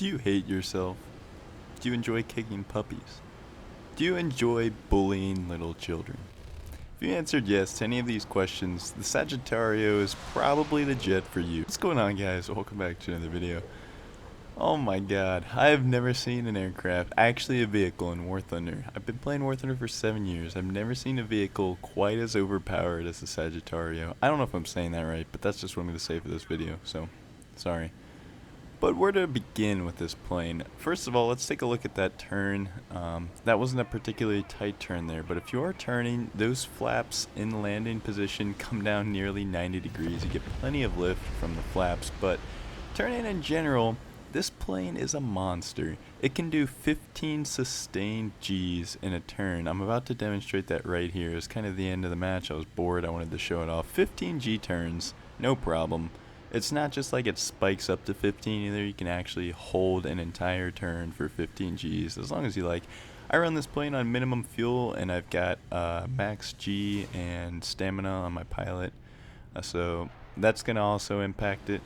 Do you hate yourself? Do you enjoy kicking puppies? Do you enjoy bullying little children? If you answered yes to any of these questions, the Sagittario is probably the jet for you. What's going on, guys? Welcome back to another video. Oh my god, I have never seen an aircraft, actually a vehicle in War Thunder. I've been playing War Thunder for 7 years. I've never seen a vehicle quite as overpowered as the Sagittario. I don't know if I'm saying that right, but that's just what I'm going to say for this video, so sorry. But where to begin with this plane? First of all, let's take a look at that turn. That wasn't a particularly tight turn there, but if you are turning, those flaps in landing position come down nearly 90 degrees. You get plenty of lift from the flaps, but turning in general, this plane is a monster. It can do 15 sustained G's in a turn. I'm about to demonstrate that right here. It's kind of the end of the match. I was bored. I wanted to show it off. 15 G turns, no problem. It's not just like it spikes up to 15 either. You can actually hold an entire turn for 15 G's as long as you like. I run this plane on minimum fuel and I've got max G and stamina on my pilot. So that's going to also impact it.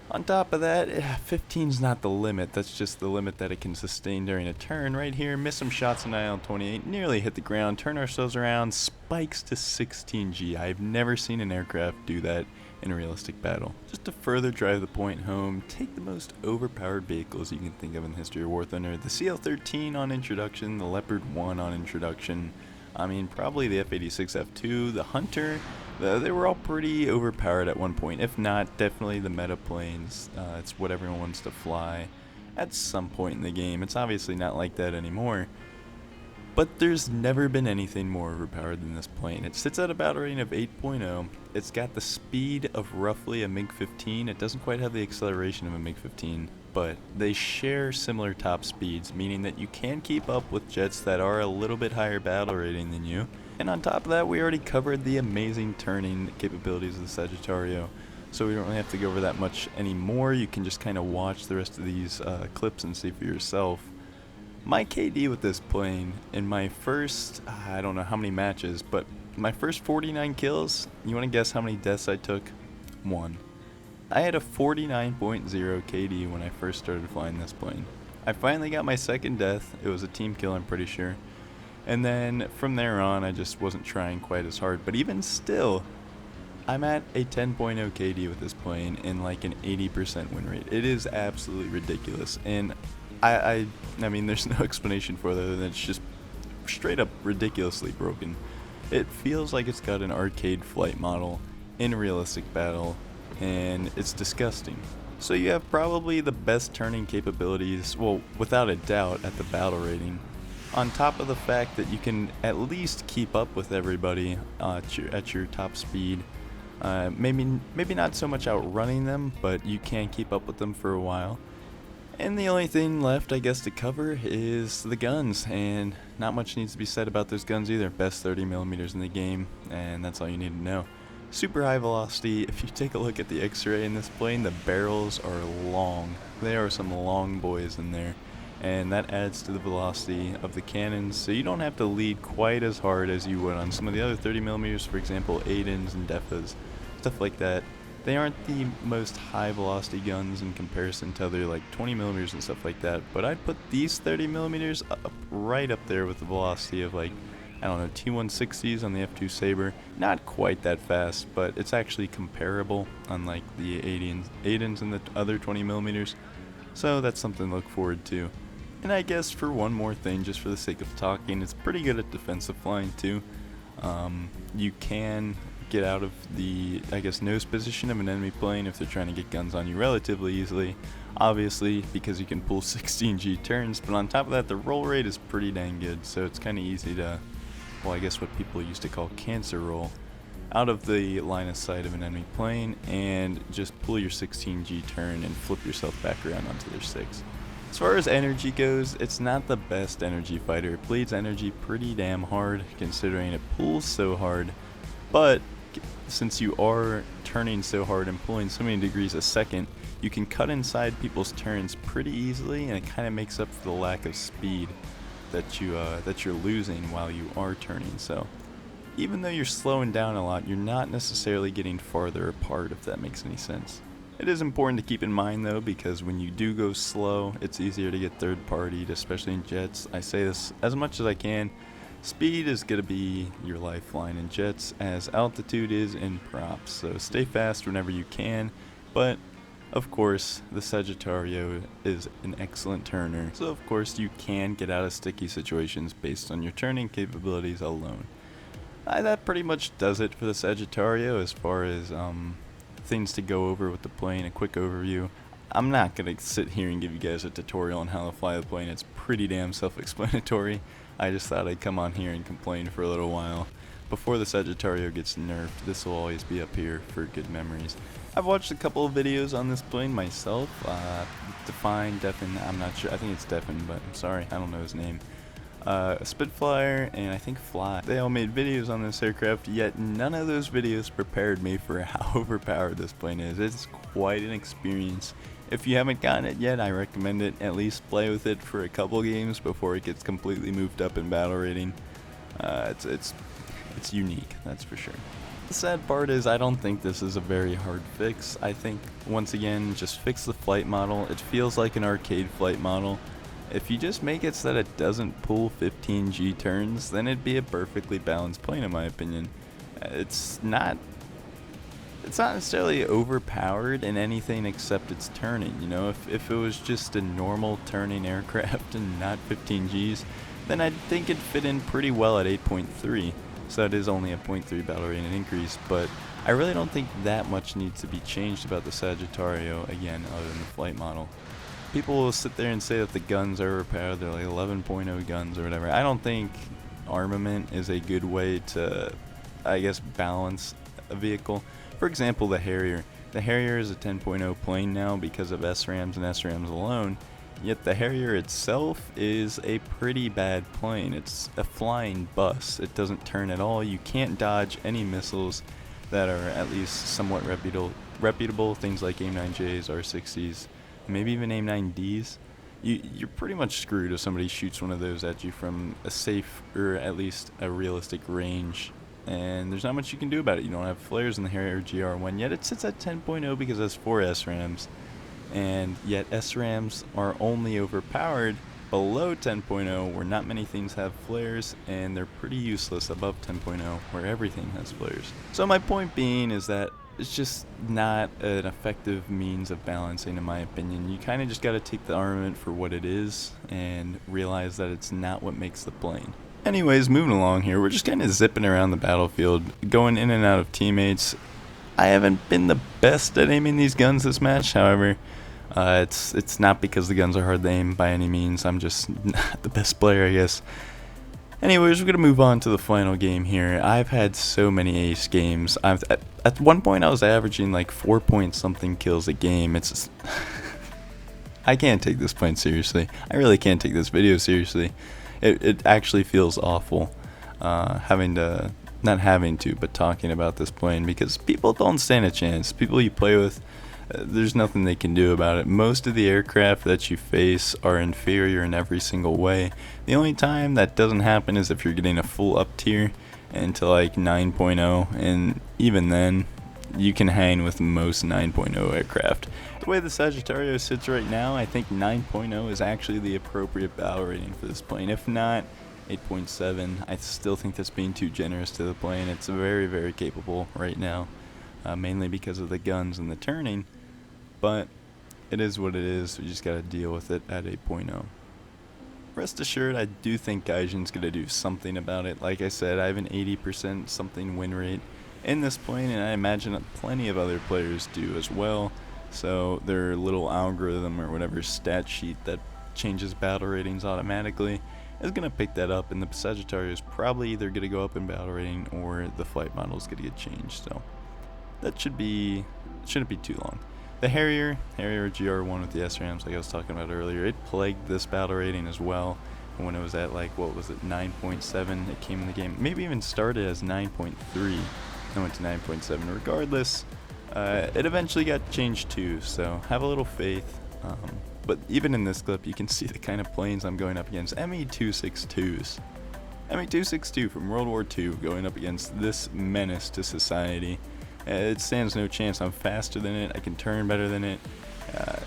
On top of that, 15's not the limit. That's just the limit that it can sustain during a turn. Right here, miss some shots in IL-28, nearly hit the ground, turn ourselves around, spikes to 16G. I've never seen an aircraft do that in a realistic battle. Just to further drive the point home, take the most overpowered vehicles you can think of in the history of War Thunder. The CL-13 on introduction, the Leopard 1 on introduction, I mean probably the F-86 F2, the Hunter, they were all pretty overpowered at one point. If not, definitely the meta planes. It's what everyone wants to fly at some point in the game. It's obviously not like that anymore. But there's never been anything more overpowered than this plane. It sits at a battle rating of 8.0. It's got the speed of roughly a MiG-15. It doesn't quite have the acceleration of a MiG-15, but they share similar top speeds, meaning that you can keep up with jets that are a little bit higher battle rating than you. And on top of that, we already covered the amazing turning capabilities of the Sagittario, so we don't really have to go over that much anymore. You can just kind of watch the rest of these clips and see for yourself. My KD with this plane in my first, I don't know how many matches, but my first 49 kills, you want to guess how many deaths I took? 1. I had a 49.0 KD when I first started flying this plane. I finally got my second death. It was a team kill, I'm pretty sure. And then from there on, I just wasn't trying quite as hard. But even still, I'm at a 10.0 KD with this plane and like an 80% win rate. It is absolutely ridiculous. And I mean, there's no explanation for it other than it's just straight up ridiculously broken. It feels like it's got an arcade flight model in a realistic battle, and it's disgusting. So you have probably the best turning capabilities, well, without a doubt, at the battle rating. On top of the fact that you can at least keep up with everybody at your top speed. Maybe not so much outrunning them, but you can keep up with them for a while. And the only thing left, I guess, to cover is the guns, and not much needs to be said about those guns either. Best 30mm in the game, and that's all you need to know. Super high velocity. If you take a look at the X-ray in this plane, the barrels are long. There are some long boys in there, and that adds to the velocity of the cannons, so you don't have to lead quite as hard as you would on some of the other 30mm, for example, Aidens and Defas, stuff like that. They aren't the most high velocity guns in comparison to other like 20mm and stuff like that, but I'd put these 30mm right up there with the velocity of like, I don't know, T-160s on the F2 Sabre. Not quite that fast, but it's actually comparable, unlike the Aidens and the other 20mm. So that's something to look forward to. And I guess for one more thing, just for the sake of talking, it's pretty good at defensive flying too. You can get out of the, I guess, nose position of an enemy plane if they're trying to get guns on you relatively easily, obviously because you can pull 16G turns, but on top of that the roll rate is pretty dang good, so it's kind of easy to, well, I guess what people used to call cancer roll, out of the line of sight of an enemy plane and just pull your 16G turn and flip yourself back around onto their 6. As far as energy goes, it's not the best energy fighter. It bleeds energy pretty damn hard considering it pulls so hard, but since you are turning so hard and pulling so many degrees a second, you can cut inside people's turns pretty easily, and it kind of makes up for the lack of speed that you're losing while you are turning. So even though you're slowing down a lot, you're not necessarily getting farther apart, if that makes any sense. It is important to keep in mind though, because when you do go slow, it's easier to get third-partied, especially in jets. I say this as much as I can. Speed is going to be your lifeline in jets, as altitude is in props, so stay fast whenever you can, but of course, the Sagittario is an excellent turner, so of course you can get out of sticky situations based on your turning capabilities alone. That pretty much does it for the Sagittario as far as things to go over with the plane, a quick overview. I'm not going to sit here and give you guys a tutorial on how to fly the plane. It's pretty damn self-explanatory. I just thought I'd come on here and complain for a little while. Before the Sagittario gets nerfed, this will always be up here for good memories. I've watched a couple of videos on this plane myself. Deffen, I'm not sure. I think it's Deffen, but I'm sorry, I don't know his name. Spitfire, and I think Fly. They all made videos on this aircraft, yet none of those videos prepared me for how overpowered this plane is. It's quite an experience. If you haven't gotten it yet, I recommend it. At least play with it for a couple games before it gets completely moved up in battle rating. It's unique, that's for sure. The sad part is I don't think this is a very hard fix. I think, once again, just fix the flight model. It feels like an arcade flight model. If you just make it so that it doesn't pull 15 G turns, then it'd be a perfectly balanced plane in my opinion. It's not necessarily overpowered in anything except its turning. You know, if it was just a normal turning aircraft and not 15 Gs, then I'd think it'd fit in pretty well at 8.3. So it is only a 0.3 battle rating increase, but I really don't think that much needs to be changed about the Sagittario, again, other than the flight model. People will sit there and say that the guns are overpowered, they're like 11.0 guns or whatever. I don't think armament is a good way to, I guess, balance a vehicle. For example, the Harrier. The Harrier is a 10.0 plane now because of SRAMs and SRAMs alone, yet the Harrier itself is a pretty bad plane. It's a flying bus. It doesn't turn at all. You can't dodge any missiles that are at least somewhat reputable, things like AIM-9Js, R60s, maybe even AIM-9Ds. You're pretty much screwed if somebody shoots one of those at you from a safe, or at least a realistic range. And there's not much you can do about it. You don't have flares in the Harrier GR1, yet it sits at 10.0 because it has 4 SRAMs. And yet SRAMs are only overpowered below 10.0, where not many things have flares, and they're pretty useless above 10.0, where everything has flares. So my point being is that it's just not an effective means of balancing, in my opinion. You kind of just got to take the armament for what it is and realize that it's not what makes the plane. Anyways, moving along here, we're just kind of zipping around the battlefield, going in and out of teammates. I haven't been the best at aiming these guns this match, however, it's not because the guns are hard to aim by any means. I'm just not the best player, I guess. Anyways, we're going to move on to the final game here. I've had so many ace games. At one point I was averaging like 4-point-something kills a game. It's just I can't take this point seriously. I really can't take this video seriously. It actually feels awful not having to, but talking about this plane, because people don't stand a chance. People you play with, there's nothing they can do about it. Most of the aircraft that you face are inferior in every single way. The only time that doesn't happen is if you're getting a full up tier into like 9.0, and even then you can hang with most 9.0 aircraft. The way the Sagittario sits right now, I think 9.0 is actually the appropriate battle rating for this plane. If not 8.7, I still think that's being too generous to the plane. It's very, very capable right now, mainly because of the guns and the turning, but it is what it is. We just gotta deal with it at 8.0. Rest assured, I do think Gaijin's gonna do something about it. Like I said, I have an 80% something win rate in this plane, and I imagine that plenty of other players do as well. So their little algorithm or whatever stat sheet that changes battle ratings automatically is going to pick that up, and the Sagittario is probably either going to go up in battle rating or the flight model is going to get changed. So that shouldn't be too long. The Harrier GR1 with the SRAMs, like I was talking about earlier, it plagued this battle rating as well. And when it was at like, what was it, 9.7, it came in the game. Maybe even started as 9.3 and went to 9.7. Regardless, it eventually got changed too, so have a little faith. But even in this clip, you can see the kind of planes I'm going up against. Me-262s. Me-262 from World War II going up against this menace to society. It stands no chance. I'm faster than it. I can turn better than it. Uh,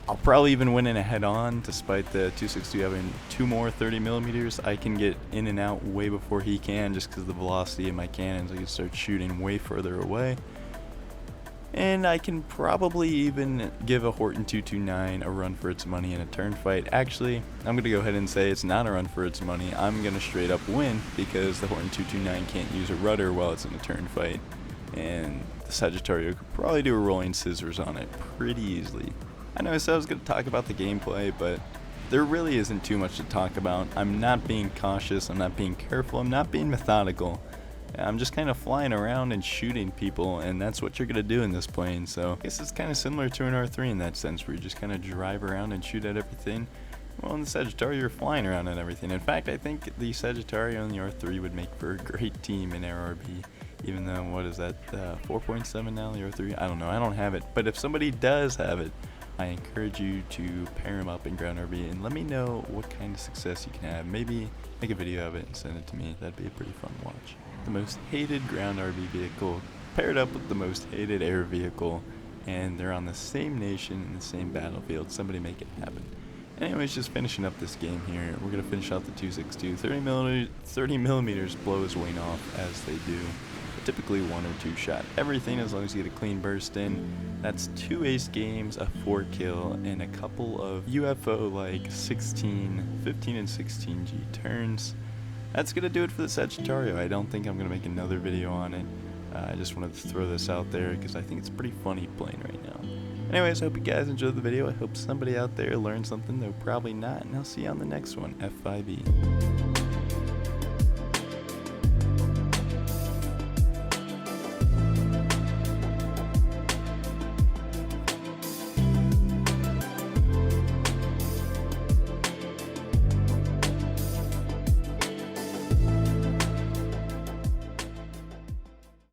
I'll probably even win in a head-on, despite the 262 having 2 more 30mm. I can get in and out way before he can, just because of the velocity of my cannons. I can start shooting way further away. And I can probably even give a Horton 229 a run for its money in a turn fight. Actually, I'm going to go ahead and say it's not a run for its money. I'm going to straight up win, because the Horton 229 can't use a rudder while it's in a turn fight. And the Sagittario could probably do a rolling scissors on it pretty easily. I know I said I was going to talk about the gameplay, but there really isn't too much to talk about. I'm not being cautious, I'm not being careful, I'm not being methodical. I'm just kind of flying around and shooting people, and that's what you're going to do in this plane. So I guess it's kind of similar to an R3 in that sense, where you just kind of drive around and shoot at everything. Well, in the Sagittario, you're flying around at everything. In fact, I think the Sagittario and the R3 would make for a great team in RRB. Even though, what is that, 4.7 now, the R3? I don't know, I don't have it. But if somebody does have it, I encourage you to pair them up in ground RB and let me know what kind of success you can have. Maybe make a video of it and send it to me. That'd be a pretty fun watch. The most hated ground RB vehicle paired up with the most hated air vehicle, and they're on the same nation in the same battlefield. Somebody make it happen. Anyways, just finishing up this game here. We're going to finish out the 262. 30mm blow his wing off as they do. Typically 1 or 2 shot everything, as long as you get a clean burst in. That's 2 ace games, a 4 kill, and a couple of UFO like 15 and 16G turns. That's gonna do it for the Sagittario. I don't think I'm gonna make another video on it. I just wanted to throw this out there because I think it's a pretty funny plane right now. Anyways, I hope you guys enjoyed the video. I hope somebody out there learned something, though probably not, and I'll see you on the next one. F5E.